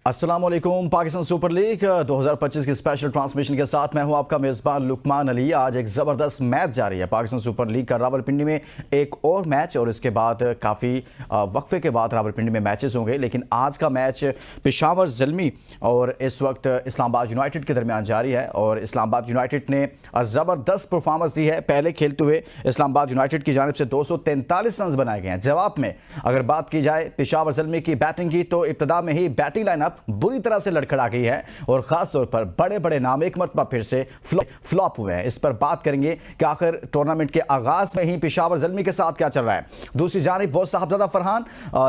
अस्सलाम वालेकुम। Pakistan super league 2025 की स्पेशल ट्रांसमिशन के साथ मैं हूं आपका मेज़बान लुकमान अली। आज एक ज़बरदस्त मैच जारी है पाकिस्तान सुपर लीग का। रावलपिंडी में एक और मैच और इसके बाद काफ़ी वक्फे के बाद रावलपिंडी में मैचेस होंगे, लेकिन आज का मैच पेशावर ज़ल्मी और इस वक्त इस्लामाबाद यूनाइटेड के दरमियान जारी है। और इस्लामाबाद यूनाइटेड ने ज़बरदस्त परफॉर्मेंस दी है। पहले खेलते हुए इस्लामाबाद यूनाइटेड की जानिब से 243 रन बनाए गए हैं। जवाब में अगर बात की जाए पेशावर ज़ल्मी की बैटिंग की, तो इब्तदा में ही बैटिंग लाइनअप बुरी तरह से लड़खड़ा गई है और खास तौर पर बड़े बड़े नाम एक मरतबा फिर से फ्लॉप हुए हैं। इस पर बात करेंगे कि आखिर टूर्नामेंट के आगाज में ही पेशावर ज़ल्मी के साथ क्या चल रहा है। दूसरी जानिब वो साहबजादा फरहान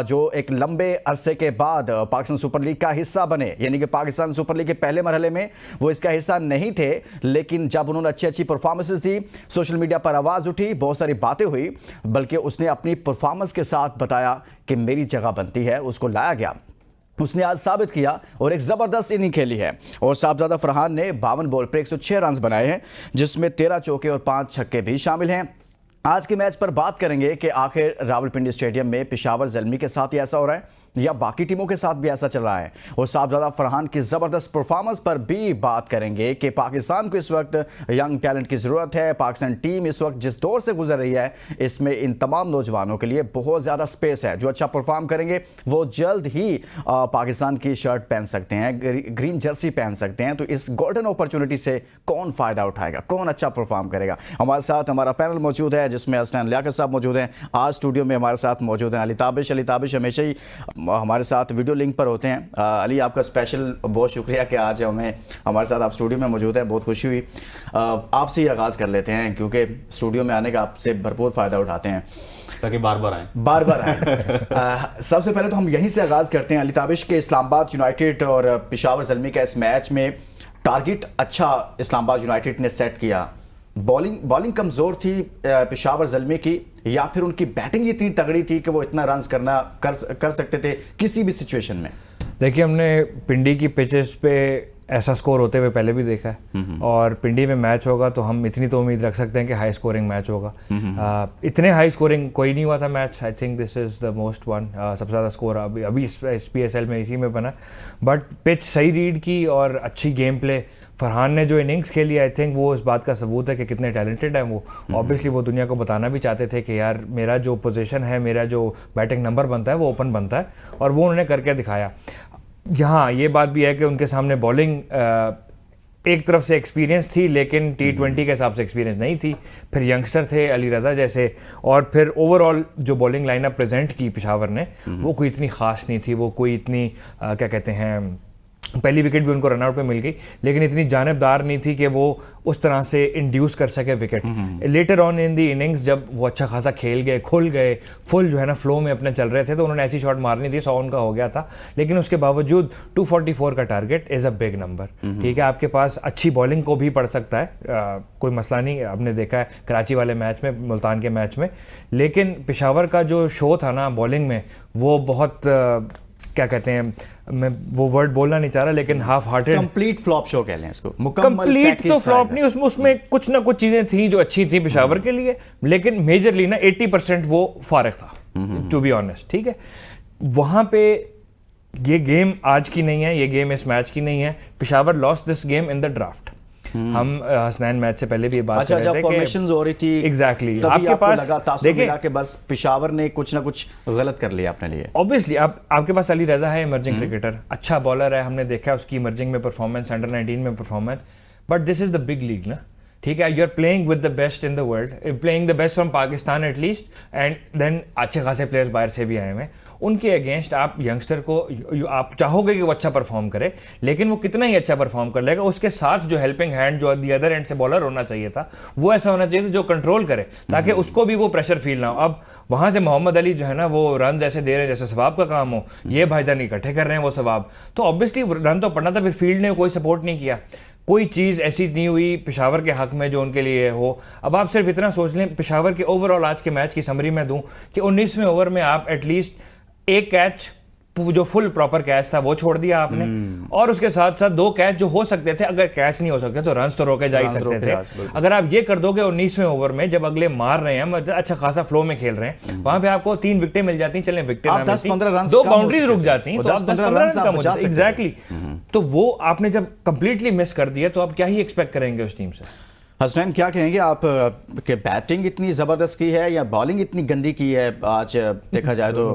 जो एक लंबे अरसे के बाद पाकिस्तान सुपर लीग का हिस्सा बने, यानी कि पाकिस्तान सुपर लीग के पहले मरहले में वो इसका हिस्सा नहीं थे, लेकिन जब उन्होंने अच्छी अच्छी परफॉर्मेंसेस दी, सोशल मीडिया पर आवाज़ उठी, बहुत सारी बातें हुई, बल्कि उसने अपनी परफॉर्मेंस के साथ बताया कि मेरी जगह बनती है, उसको लाया गया। उसने आज साबित किया और एक ज़बरदस्त इनिंग खेली है। और साहबजादा फरहान ने 52 बॉल पर 106 रन बनाए हैं, जिसमें 13 चौके और 5 छक्के भी शामिल हैं। आज के मैच पर बात करेंगे कि आखिर रावलपिंडी स्टेडियम में पेशावर ज़ल्मी के साथ ही ऐसा हो रहा है या बाकी टीमों के साथ भी ऐसा चल रहा है। और साहबजादा फरहान की ज़बरदस्त परफॉर्मेंस पर भी बात करेंगे कि पाकिस्तान को इस वक्त यंग टैलेंट की ज़रूरत है। पाकिस्तान टीम इस वक्त जिस दौर से गुजर रही है, इसमें इन तमाम नौजवानों के लिए बहुत ज़्यादा स्पेस है। जो अच्छा परफॉर्म करेंगे वो जल्द ही पाकिस्तान की शर्ट पहन सकते हैं, ग्रीन जर्सी पहन सकते हैं। तो इस गोल्डन अपॉर्चुनिटी से कौन फ़ायदा उठाएगा, कौन अच्छा परफॉर्म करेगा। हमारे साथ हमारा पैनल मौजूद है, जिसमें हसनैन लियाकत साहब मौजूद हैं। आज स्टूडियो में हमारे साथ मौजूद हैं अली ताबिश हमेशा ही हमारे साथ वीडियो लिंक पर होते हैं। अली, आपका स्पेशल बहुत शुक्रिया कि आज हमारे साथ आप स्टूडियो में मौजूद हैं, बहुत खुशी हुई। आपसे ही आगाज़ कर लेते हैं क्योंकि स्टूडियो में आने का आपसे भरपूर फ़ायदा उठाते हैं, ताकि बार बार आए। सबसे पहले तो हम यहीं से आगाज़ करते हैं अली ताबिश के इस्लामाबाद यूनाइटेड और पेशावर ज़ल्मी का इस मैच में टारगेट अच्छा इस्लामाबाद यूनाइटेड ने सेट किया। बॉलिंग कमज़ोर थी पेशावर ज़ल्मी की, या फिर उनकी बैटिंग इतनी तगड़ी थी कि वो इतना रन कर सकते थे किसी भी सिचुएशन में। देखिए, हमने पिंडी की पिचेस पे ऐसा स्कोर होते हुए पहले भी देखा है, और पिंडी में मैच होगा तो हम इतनी तो उम्मीद रख सकते हैं कि हाई स्कोरिंग मैच होगा। इतने हाई स्कोरिंग कोई नहीं हुआ था match. I think this is the most one. सबसे ज़्यादा स्कोर अभी इस PSL में इसी में बना। बट पिच सही रीड की और अच्छी गेम प्ले। फरहान ने जो इनिंग्स खेली, आई थिंक वो इस बात का सबूत है कि कितने टैलेंटेड हैं वो। ऑब्वियसली वो दुनिया को बताना भी चाहते थे कि यार मेरा जो पोजीशन है, मेरा जो बैटिंग नंबर बनता है वो ओपन बनता है, और वो उन्होंने करके दिखाया। यहाँ ये बात भी है कि उनके सामने बॉलिंग एक तरफ से एक्सपीरियंस थी, लेकिन T20 के हिसाब से एक्सपीरियंस नहीं थी। फिर यंगस्टर थे अली रज़ा जैसे, और फिर ओवरऑल जो बॉलिंग लाइनअप प्रेजेंट की पेशावर ने, वो कोई इतनी ख़ास नहीं थी। वो कोई इतनी क्या कहते हैं, पहली विकेट भी उनको रनआउट पे मिल गई, लेकिन इतनी जानिबदार नहीं थी कि वो उस तरह से इंड्यूस कर सके wicket. Later on in the innings जब वो अच्छा खासा खेल गए, खुल गए, फुल जो है ना फ्लो में अपने चल रहे थे, तो उन्होंने ऐसी शॉट मारनी थी, 100 उनका हो गया था। लेकिन उसके बावजूद 244 का target is a big number. ठीक है, आपके पास अच्छी बॉलिंग को भी पड़ सकता है, कोई मसला नहीं। आपने देखा है कराची वाले मैच में, मुल्तान के मैच में। लेकिन पेशावर का जो शो था ना बॉलिंग में, वो बहुत क्या कहते हैं, मैं वो वर्ड बोलना नहीं चाह रहा, लेकिन half hearted, complete flop show कह लें इसको। कंप्लीट तो फ्लॉप नहीं, उसमें कुछ ना कुछ चीज़ें थी जो अच्छी थी पेशावर के लिए, लेकिन मेजरली ना 80% वो फारिग था, टू बी ऑनेस्ट। ठीक है, वहाँ पे ये गेम आज की नहीं है, ये गेम इस मैच की नहीं है। Peshawar lost this game in the draft. हम हसनैन मैच से पहले भी ये बात कर रहे थे, फॉर्मेशंस हो रही थी एग्जैक्टली, आपके पास देखिए कि बस पेशावर ने कुछ ना कुछ गलत कर लिया अपने लिए। ऑब्वियसली आपके पास अली रज़ा है, इमर्जिंग क्रिकेटर, अच्छा बॉलर है, हमने देखा उसकी इमर्जिंग में परफॉर्मेंस, अंडर 19 में performance. But this is the big league ना, ठीक है, you are playing with the best in the world, playing the best from Pakistan at least, and then अच्छे खासे प्लेयर्स बाहर से भी आए हैं। उनके अगेंस्ट आप यंगस्टर को आप चाहोगे कि वो अच्छा परफॉर्म करे, लेकिन वो कितना ही अच्छा परफॉर्म कर लेगा, उसके साथ जो हेल्पिंग हैंड जो दी अदर एंड से बॉलर होना चाहिए था, वो ऐसा होना चाहिए था जो कंट्रोल करे, ताकि उसको भी वो प्रेशर फील ना हो। अब वहाँ से मोहम्मद अली जो है ना, वो रन ऐसे दे रहे हैं जैसे सवाब का काम हो, ये भाईजान इकट्ठे कर रहे हैं वो सवाब, तो ऑब्वियसली रन तो पड़ना था। फिर फील्ड ने कोई सपोर्ट नहीं किया, कोई चीज़ ऐसी नहीं हुई पेशावर के हक में जो उनके लिए हो। अब आप सिर्फ इतना सोच लें, पेशावर के ओवरऑल आज के मैच की समरी में दूं कि 19वें ओवर में आप एटलीस्ट एक कैच जो फुल प्रॉपर कैच था वो छोड़ दिया आपने, और उसके साथ साथ 2 कैच जो हो सकते थे, अगर कैच नहीं हो सकते तो रन्स तो रोके जा ही सकते थे। अगर आप ये कर दोगे 19वें ओवर में, जब अगले मार रहे हैं, मतलब अच्छा खासा फ्लो में खेल रहे हैं, वहां पे आपको 3 विकेटें मिल जाती, चलें विकेटें ना मिलती, 2 बाउंड्रीज रुक जाती, तो आप 10-15 रन कम हो जाते। एग्जैक्टली, तो वो आपने जब कंप्लीटली मिस कर दिया तो आप क्या ही एक्सपेक्ट करेंगे उस टीम से। हसनैन, क्या कहेंगे आप कि बैटिंग इतनी ज़बरदस्त की है या बॉलिंग इतनी गंदी की है आज देखा जाए तो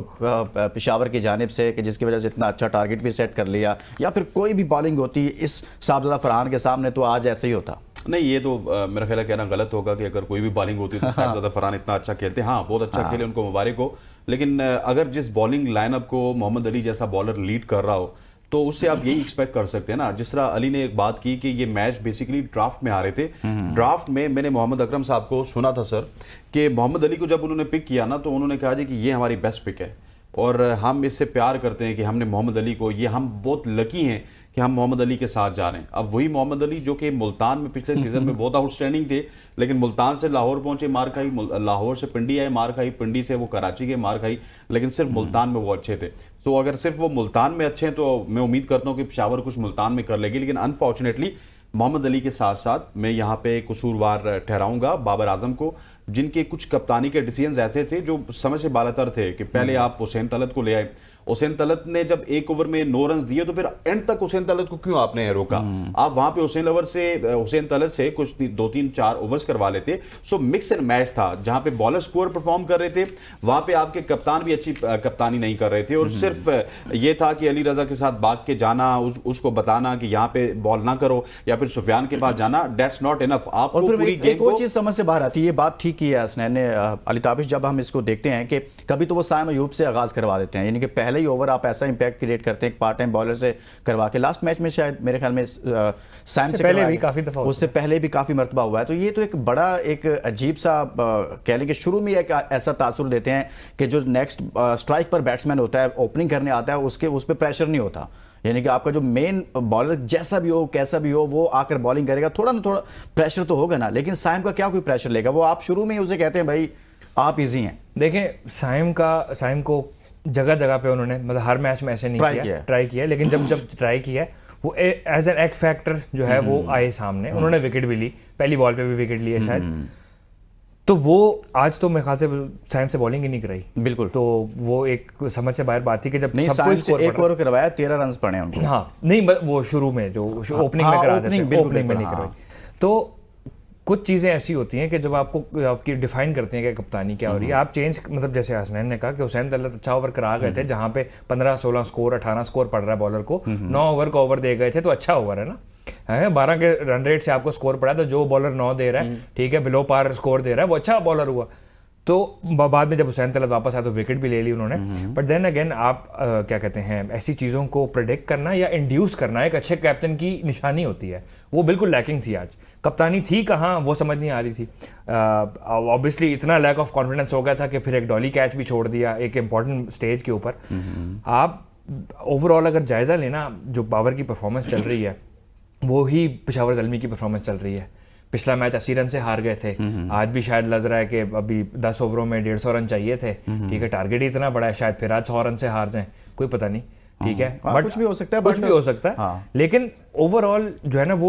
पेशावर की जानिब से, कि जिसकी वजह से इतना अच्छा टारगेट भी सेट कर लिया, या फिर कोई भी बॉलिंग होती इस साहबजादा फरहान के सामने तो आज ऐसे ही होता? नहीं, ये तो मेरा ख्याल है कहना गलत होगा कि अगर कोई भी बॉलिंग होती तो साहबजादा फरहान इतना अच्छा खेलते। हाँ, बहुत अच्छा खेले, उनको मुबारक हो, लेकिन अगर जिस बॉलिंग लाइनअप को मोहम्मद अली जैसा बॉलर लीड कर रहा हो तो उससे आप यही एक्सपेक्ट कर सकते हैं ना। जिस तरह अली ने एक बात की कि ये मैच बेसिकली ड्राफ्ट में आ रहे थे, ड्राफ्ट में मैंने मोहम्मद अकरम साहब को सुना था सर कि मोहम्मद अली को जब उन्होंने पिक किया ना तो उन्होंने कहा जी कि ये हमारी बेस्ट पिक है और हम इससे प्यार करते हैं कि हमने मोहम्मद अली को, ये हम बहुत लकी हैं कि हम मोहम्मद अली के साथ जा रहे हैं। अब वही मोहम्मद अली जो कि मुल्तान में पिछले सीजन में बहुत आउटस्टैंडिंग थे, लेकिन मुल्तान से लाहौर पहुंचे मार खाई, लाहौर से पिंडी आए मार खाई, पिंडी से वो कराची गए मार खाई, लेकिन सिर्फ मुल्तान में वो अच्छे थे। तो अगर सिर्फ वो मुल्तान में अच्छे हैं तो मैं उम्मीद करता हूं कि पेशावर कुछ मुल्तान में कर लेगी, लेकिन अनफॉर्चुनेटली मोहम्मद अली के साथ साथ मैं यहाँ पे कसूरवार ठहराऊंगा बाबर आजम को, जिनके कुछ कप्तानी के डिसीजंस ऐसे थे जो समय से बालातर थे कि पहले आप हुसैन तलत को ले आए, हुसैन तलत ने जब 1 ओवर में 9 रन दिए तो फिर एंड तक हुसैन तलत को क्यों आपने रोका? आप वहां पे हुसैन तलत से कुछ 2-3-4 ओवर्स करवा लेते। सो मिक्स एंड मैच था, जहां पे बॉलर स्कोर परफॉर्म कर रहे थे, वहां पे आपके कप्तान भी अच्छी कप्तानी नहीं कर रहे थे, और सिर्फ ये था कि अली रजा के साथ भाग के जाना, उसको बताना कि यहाँ पे बॉल ना करो, या फिर सुफियान के पास जाना, दैट्स नॉट इनफ। आपको पूरी गेम एक और चीज समझ से बाहर आती है, ये बात ठीक की है हसनैन ने अली ताबिश, जब हम इसको देखते हैं कि कभी तो वो साइम अयूब से आगाज करवा देते हैं, यानी कि पहले ही ओवर आप ऐसा इंपैक्ट क्रिएट करते हैं पार्ट टाइम बॉलर से करवा के। लास्ट मैच में शायद मेरे ख्याल में सैम से पहले भी काफी दफा, उससे पहले भी काफी मरतबा हुआ है। तो ये तो एक बड़ा एक अजीब सा कह लें कि शुरू में एक ऐसा तासुर देते हैं कि जो नेक्स्ट स्ट्राइक पर बैट्समैन होता है, ओपनिंग करने आता है, उसके उस पर प्रेशर नहीं होता, यानी कि आपका जो मेन बॉलर जैसा भी हो कैसा भी हो वो आकर बॉलिंग करेगा, थोड़ा ना थोड़ा प्रेशर तो होगा ना, लेकिन साइम का क्या कोई प्रेशर लेगा? वो आप शुरू में ही उसे कहते हैं भाई आप इजी हैं। देखें साइम को जगह जगह पे उन्होंने, मतलब हर मैच में ऐसे नहीं ट्राई किया, लेकिन जब ट्राई किया वो एज एन एक्ट फैक्टर जो है वो आए सामने, उन्होंने विकेट भी ली, पहली बॉल पे भी विकेट लिए शायद, तो वो आज तो मेरे ख्याल से साइम से बॉलिंग ही नहीं कराई बिल्कुल। तो वो एक समझ से बाहर बात थी कि जब साइम से एक ओवर करवाया 13 रन पड़े उनको। हाँ नहीं, वो शुरू में जो ओपनिंग में करा देते थे, ओपनिंग में नहीं करवाई। तो कुछ चीज़ें ऐसी होती हैं कि जब आपकी डिफाइन करते हैं कि कप्तानी क्या हो रही है, आप चेंज, मतलब जैसे हसनैन ने कहा कि हुसैन तलत अच्छा ओवर करा गए थे, जहाँ पे 15-16 स्कोर 18 स्कोर पड़ रहा है बॉलर को, 9 ओवर का ओवर दे गए थे, तो अच्छा ओवर है ना, 12 के रन रेट से आपको स्कोर पड़ा, तो जो बॉलर 9 दे रहा है, ठीक है, बिलो पार स्कोर दे रहा है, वो अच्छा बॉलर हुआ। तो बाद में जब हुसैन तलत वापस आया तो विकेट भी ले ली उन्होंने, बट देन अगेन आप क्या कहते हैं, ऐसी चीज़ों को प्रेडिक्ट करना या इंड्यूस करना एक अच्छे कैप्टन की निशानी होती है, वो बिल्कुल लैकिंग थी आज। कप्तानी थी कहाँ वो समझ नहीं आ रही थी। ऑब्वियसली इतना लैक ऑफ कॉन्फिडेंस हो गया था कि फिर एक डॉली कैच भी छोड़ दिया एक इंपॉर्टेंट स्टेज के ऊपर। आप ओवरऑल अगर जायज़ा लेना, जो बाबर की परफॉर्मेंस चल रही है वो ही पेशावर ज़ल्मी की परफॉर्मेंस चल रही है। पिछला मैच 80 रन से हार गए थे, आज भी शायद लग रहा है कि अभी 10 ओवरों में 150 रन चाहिए थे, ठीक है, टारगेट ही इतना बड़ा है, शायद फिर आज 100 रन से हार जाएं, कोई पता नहीं, ठीक है, बट कुछ भी हो सकता है, कुछ भी हो सकता है। लेकिन ओवरऑल जो है ना वो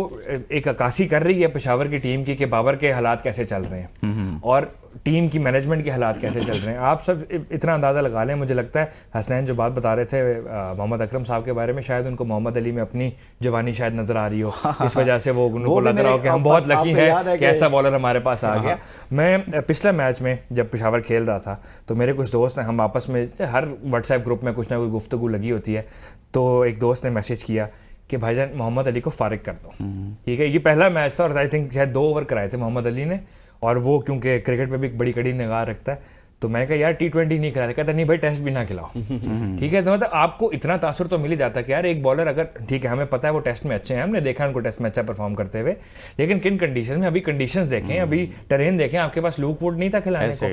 एक अक्कासी कर रही है पेशावर की टीम की कि बाबर के हालात कैसे चल रहे हैं और टीम की मैनेजमेंट के हालात कैसे चल रहे हैं। आप सब इतना अंदाज़ा लगा लें, मुझे लगता है हसनैन जो बात बता रहे थे मोहम्मद अकरम साहब के बारे में, शायद उनको मोहम्मद अली में अपनी जवानी शायद नज़र आ रही हो, इस वजह से वो उनको लग रहा हो कि हम बहुत लकी हैं कि ऐसा बॉलर हमारे पास आ गया। मैं पिछले मैच में जब पेशावर खेल रहा था तो मेरे कुछ दोस्त हैं, हम आपस में हर व्हाट्सएप ग्रुप में कुछ ना कुछ गुफ्तगू लगी होती है, तो एक दोस्त ने मैसेज किया कि भाईजान मोहम्मद अली को फारिग कर दो, ठीक है। ये पहला मैच था और आई थिंक शायद 2 ओवर कराए थे मोहम्मद अली ने, और वो क्योंकि क्रिकेट पे भी बड़ी कड़ी निगाह रखता है, तो मैंने कहा यार T20 नहीं खिलाया, कहता नहीं भाई टेस्ट भी ना खिलाओ, ठीक है। तो मतलब आपको इतना तासुर तो मिल ही जाता है कि यार एक बॉलर अगर, ठीक है हमें पता है वो टेस्ट में अच्छे हैं, हमने देखा उनको टेस्ट में अच्छा परफॉर्म करते हुए, लेकिन किन कंडीशन में, अभी कंडीशंस देखें, अभी टेरेन देखें, आपके पास लूक वुड नहीं था खिलाने को,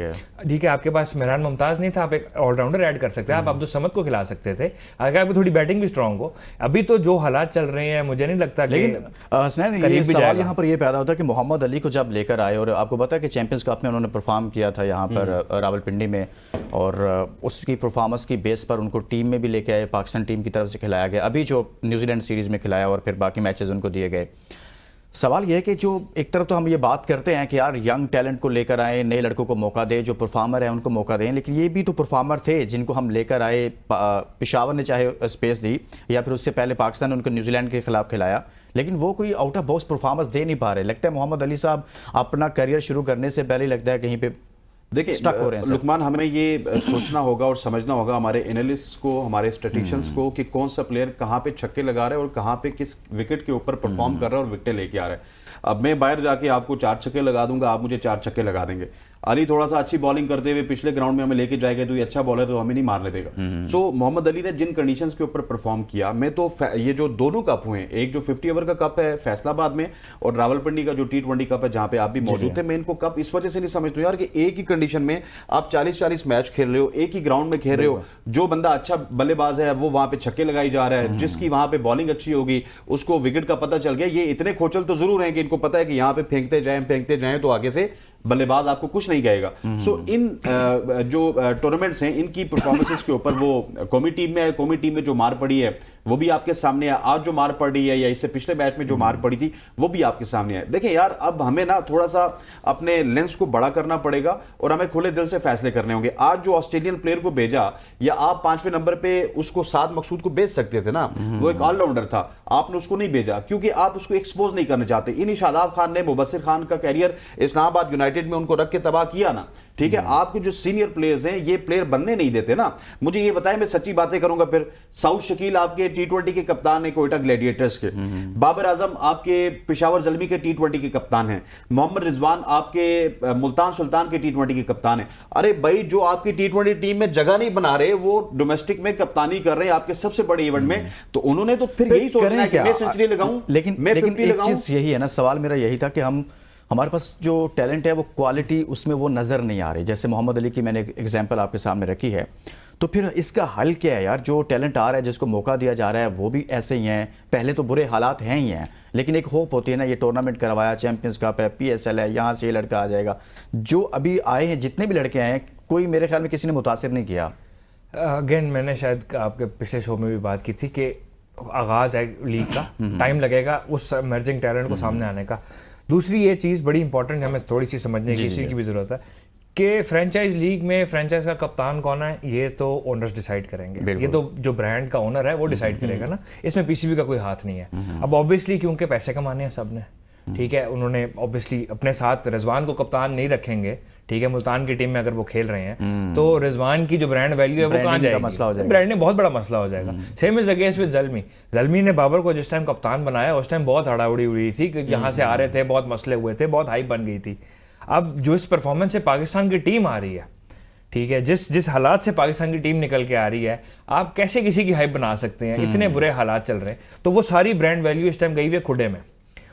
ठीक है, आपके पास मेहरान मुमताज़ नहीं था, आप एक ऑलराउंडर ऐड कर सकते हैं, आप अब्दुल समद को खिला सकते थे अगर आपकी थोड़ी बैटिंग भी स्ट्रॉन्ग हो। अभी तो जो हालात चल रहे हैं मुझे नहीं लगता कि सवाल यहाँ पर ये पैदा होता है कि मोहम्मद अली को जब लेकर आए, और आपको पता है कि चैंपियंस कप में उन्होंने परफॉर्म किया था यहाँ पर रावलपिंडी में, और उसकी परफॉर्मेंस की बेस पर उनको टीम में भी लेके आए, पाकिस्तान टीम की तरफ से खिलाया गया, अभी जो न्यूजीलैंड सीरीज़ में खिलाया और फिर बाकी मैचेस उनको दिए गए। सवाल यह है कि जो एक तरफ तो हम ये बात करते हैं कि यार यंग टैलेंट को लेकर आए, नए लड़कों को मौका दे, जो परफॉर्मर है उनको मौका दें, लेकिन ये भी तो परफॉर्मर थे जिनको हम लेकर आए। पेशावर ने चाहे स्पेस दी या फिर उससे पहले पाकिस्तान ने उनको न्यूजीलैंड के खिलाफ खिलाया, लेकिन वो कोई आउट ऑफ बॉक्स परफॉर्मेंस दे नहीं पा रहे। लगता है मोहम्मद अली साहब अपना करियर शुरू करने से पहले लगता है कहीं पे देखिए स्टक हो रहे हैं। लुकमान, हमें ये सोचना होगा और समझना होगा हमारे एनालिस्ट को, हमारे स्टैटिस्टिशियंस को, कि कौन सा प्लेयर कहाँ पे छक्के लगा रहा है और कहाँ पे किस विकेट के ऊपर परफॉर्म कर रहा है और विकेट लेके आ रहा है। अब मैं बाहर जाके आपको 4 छक्के लगा दूंगा, आप मुझे 4 छक्के लगा देंगे। अली थोड़ा सा अच्छी बॉलिंग करते हुए पिछले ग्राउंड में हमें लेके जाएगा, तो ये अच्छा बॉलर तो हमें नहीं मारने देगा। सो मोहम्मद अली ने जिन कंडीशंस के ऊपर परफॉर्म किया, मैं तो ये जो दोनों कप हुए, एक जो 50 ओवर का कप है फैसलाबाद में और रावलपिंडी का जो T20 कप है जहां पे आप भी मौजूद थे, मैं इनको कप इस वजह से नहीं समझता हूं यार कि एक ही कंडीशन में आप 40-40 मैच खेल रहे हो, एक ही ग्राउंड में खेल रहे हो, जो बंदा अच्छा बल्लेबाज है वो वहां पे छक्के लगाई जा रहा है, जिसकी वहां पे बॉलिंग अच्छी होगी उसको विकेट का पता चल गया। ये इतने खोचल तो जरूर हैं कि इनको पता है कि यहां पे फेंकते जाएं तो आगे से बल्लेबाज आपको कुछ नहीं कहेगा। सो इन जो टूर्नामेंट्स हैं इनकी परफॉर्मेंसेस के ऊपर वो कौमी टीम में जो मार पड़ी है वो भी आपके सामने है, आज जो मार पड़ी है या इससे पिछले मैच में जो मार पड़ी थी वो भी आपके सामने है। देखिए यार, अब हमें ना थोड़ा सा अपने लेंस को बड़ा करना पड़ेगा और हमें खुले दिल से फैसले करने होंगे। आज जो ऑस्ट्रेलियन प्लेयर को भेजा, या आप 5वें नंबर पे उसको साद मकसूद को भेज सकते थे ना, वो एक ऑलराउंडर था, आपने उसको नहीं भेजा क्योंकि आप उसको एक्सपोज नहीं करना चाहते। इन शादाब खान ने मुबस्सिर खान का कैरियर इस्लामाबाद यूनाइटेड में उनको रख के तबाह किया ना, ठीक है। आपके जो सीनियर प्लेयर्स हैं ये प्लेयर बनने नहीं देते ना। मुझे ये बताएं, मैं सच्ची बातें करूंगा फिर, साउथ शकील आपके T20 के कप्तान है कोयटा ग्लैडिएटर्स के, बाबर आजम आपके पेशावर जलमी के T20 के कप्तान हैं, मोहम्मद रिजवान आपके मुल्तान सुल्तान के T20 के कप्तान हैं। अरे भाई, जो आपकी T20 टीम में जगह नहीं बना रहे वो डोमेस्टिक में कप्तानी कर रहे हैं आपके सबसे बड़े इवेंट में, तो उन्होंने तो फिर यही सोचना है कि मैं सेंचुरी लगाऊं, लेकिन एक चीज यही है ना, सवाल मेरा यही था कि हमारे पास जो टैलेंट है वो क्वालिटी उसमें वो नज़र नहीं आ रही। जैसे मोहम्मद अली की मैंने एग्जांपल आपके सामने रखी है, तो फिर इसका हल क्या है यार? जो टैलेंट आ रहा है, जिसको मौका दिया जा रहा है, वो भी ऐसे ही हैं। पहले तो बुरे हालात हैं ही हैं, लेकिन एक होप होती है ना, ये टूर्नामेंट करवाया, चैंपियंस कप है, PSL है, यहाँ से ये लड़का आ जाएगा। जो अभी आए हैं, जितने भी लड़के आए हैं, कोई मेरे ख्याल में किसी ने मुतासिर नहीं किया। अगेन मैंने शायद आपके पिछले शो में भी बात की थी कि आगाज़ है लीग का, टाइम लगेगा उस इमर्जिंग टैलेंट को सामने आने का। दूसरी ये चीज़ बड़ी इंपॉर्टेंट है, हमें थोड़ी सी समझने की इसी की भी ज़रूरत है कि फ्रेंचाइज लीग में फ्रेंचाइज का कप्तान कौन है ये तो ओनर्स डिसाइड करेंगे। ये तो जो ब्रांड का ओनर है वो डिसाइड करेगा ना, इसमें PCB का कोई हाथ नहीं है। अब ऑब्वियसली क्योंकि पैसे कमाने हैं सब ने, ठीक है, उन्होंने ऑब्वियसली अपने साथ रिजवान को कप्तान नहीं रखेंगे, ठीक है। मुल्तान की टीम में अगर वो खेल रहे हैं तो रिजवान की जो ब्रांड वैल्यू है वो कहाँ जाएगी? ब्रांडिंग बहुत बड़ा मसला हो जाएगा। सेम इज अगेंस्ट विद जल्मी ने बाबर को जिस टाइम कप्तान बनाया उस टाइम बहुत हड़ाउड़ी हुई थी कि यहाँ से आ रहे थे, बहुत मसले हुए थे, बहुत हाइप बन गई थी। अब जो इस परफॉर्मेंस से पाकिस्तान की टीम आ रही है, ठीक है, जिस हालात से पाकिस्तान की टीम निकल के आ रही है, आप कैसे किसी की हाइप बना सकते हैं? इतने बुरे हालात चल रहे हैं, तो वो सारी ब्रांड वैल्यू इस टाइम गई हुई है खुडे में,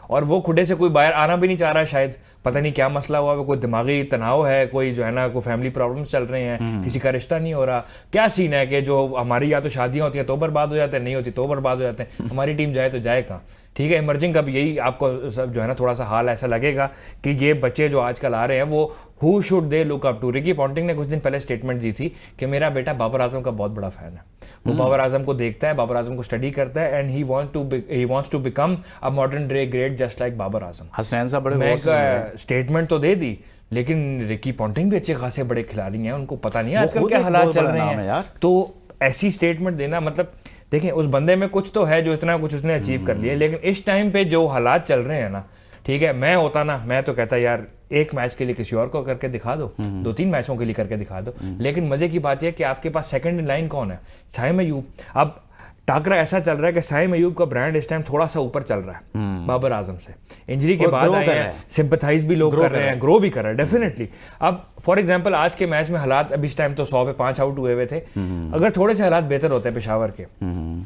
और वो खुडे से कोई बाहर आना भी नहीं चाह रहा है। शायद पता नहीं क्या मसला हुआ, कोई दिमागी तनाव है, कोई जो है ना, कोई फैमिली प्रॉब्लम्स चल रहे हैं, किसी का रिश्ता नहीं हो रहा, क्या सीन है कि जो हमारी या तो शादियां होती हैं तो बर्बाद हो जाते हैं, नहीं होती तो बर्बाद हो जाते हैं, हमारी टीम जाए तो जाए कहाँ? ठीक है, इमर्जिंग का भी यही आपको सब जो है ना थोड़ा सा हाल ऐसा लगेगा कि ये बच्चे जो आजकल आ रहे हैं वो who should they look up to. Ricky Ponting ने कुछ दिन पहले स्टेटमेंट दी थी कि मेरा बेटा बाबर आजम का बहुत बड़ा फैन है, वो बाबर आजम को देखता है, बाबर आजम को स्टडी करता है, and he wants to become a modern day great just like Babar Azam. Hasnain साहब बड़े स्टेटमेंट तो दे दी, लेकिन रिकी पॉन्टिंग भी अच्छे खासे बड़े खिलाड़ी हैं, उनको पता नहीं है आजकल क्या हालात चल रहे हैं। तो ऐसी स्टेटमेंट देना, मतलब देखें उस बंदे में कुछ तो है जो इतना कुछ उसने अचीव कर लिया, लेकिन इस टाइम पे जो हालात चल रहे हैं ना, ठीक है, मैं होता ना, मैं तो कहता यार एक मैच के लिए किसी और को करके दिखा दो, 2-3 मैचों के लिए करके दिखा दो। लेकिन मजे की बात यह कि आपके पास सेकंड इन लाइन कौन है? साइम अयूब। अब टाकरा ऐसा चल रहा है कि साइम अयूब का ब्रांड इस टाइम थोड़ा सा ऊपर चल रहा है बाबर आजम से, इंजरी के बाद आए हैं, सिंपथाइज भी लोग कर रहे हैं, ग्रो भी कर रहे हैं डेफिनेटली। अब फॉर एग्जांपल आज के मैच में हालात अभी इस टाइम तो 100 पे 5 आउट हुए थे, अगर थोड़े से हालात बेहतर होते पेशावर के,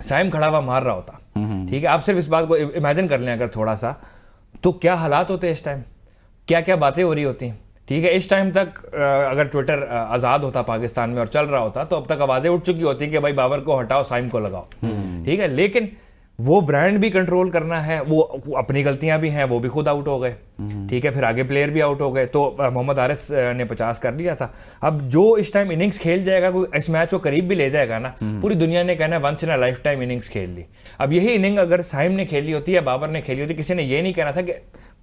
साइम खड़ा हुआ मार रहा होता, ठीक है, आप सिर्फ इस बात को इमेजिन कर लें अगर थोड़ा सा, तो क्या हालात होते इस टाइम, क्या क्या बातें हो रही होती, ठीक है। इस टाइम तक अगर ट्विटर आज़ाद होता पाकिस्तान में और चल रहा होता तो अब तक आवाज़ें उठ चुकी होती कि भाई बाबर को हटाओ, साइम को लगाओ, ठीक है। लेकिन वो ब्रांड भी कंट्रोल करना है, वो अपनी गलतियां भी हैं, वो भी खुद आउट हो गए, ठीक है, फिर आगे प्लेयर भी आउट हो गए, तो मोहम्मद आरिस ने 50 कर लिया था। अब जो इस टाइम इनिंग्स खेल जाएगा, कोई इस मैच को करीब भी ले जाएगा ना, पूरी दुनिया ने कहना once in a lifetime innings खेल ली। अब यही इनिंग अगर साइम ने खेली होती या बाबर ने खेली होती, किसी ने ये नहीं कहना था कि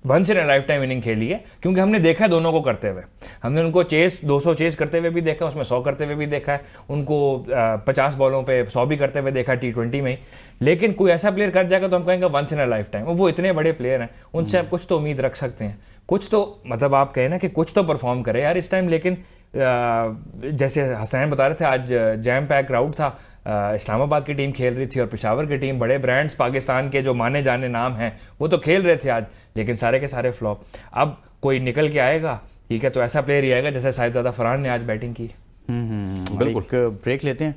once in a lifetime innings खेली है, क्योंकि हमने देखा है दोनों को करते हुए। हमने उनको 200 चेस करते हुए भी देखा, उसमें 100 करते हुए भी देखा है, उनको 50 बॉलों पे 100 भी करते हुए देखा T20 में ही। लेकिन कोई ऐसा प्लेयर कर जाएगा तो हम कहेंगे once in a lifetime. वो इतने बड़े प्लेयर हैं, उनसे आप कुछ तो उम्मीद रख सकते हैं, कुछ तो मतलब आप कहें ना कि कुछ तो परफॉर्म करे यार इस टाइम। लेकिन जैसे हसनैन बता रहे थे, आज जैम पैक क्राउड था, इस्लामाबाद की टीम खेल रही थी और पेशावर की टीम, बड़े ब्रांड्स पाकिस्तान के जो माने जाने नाम हैं वो तो खेल रहे थे आज, लेकिन सारे के सारे फ्लॉप। अब कोई निकल के आएगा, ठीक है, तो ऐसा प्लेयर ही आएगा जैसे साहिबजादा फरहान ने आज बैटिंग की। बिल्कुल। एक ब्रेक लेते हैं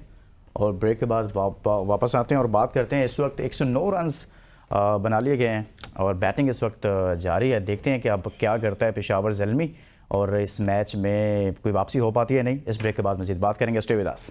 और ब्रेक के बाद वापस आते हैं और बात करते हैं। इस वक्त 109 रन्स बना लिए गए हैं और बैटिंग इस वक्त जारी है। देखते हैं कि अब क्या करता है पेशावर ज़ल्मी और इस मैच में कोई वापसी हो पाती है नहीं। इस ब्रेक के बाद मज़ीद बात करेंगे। Stay with us.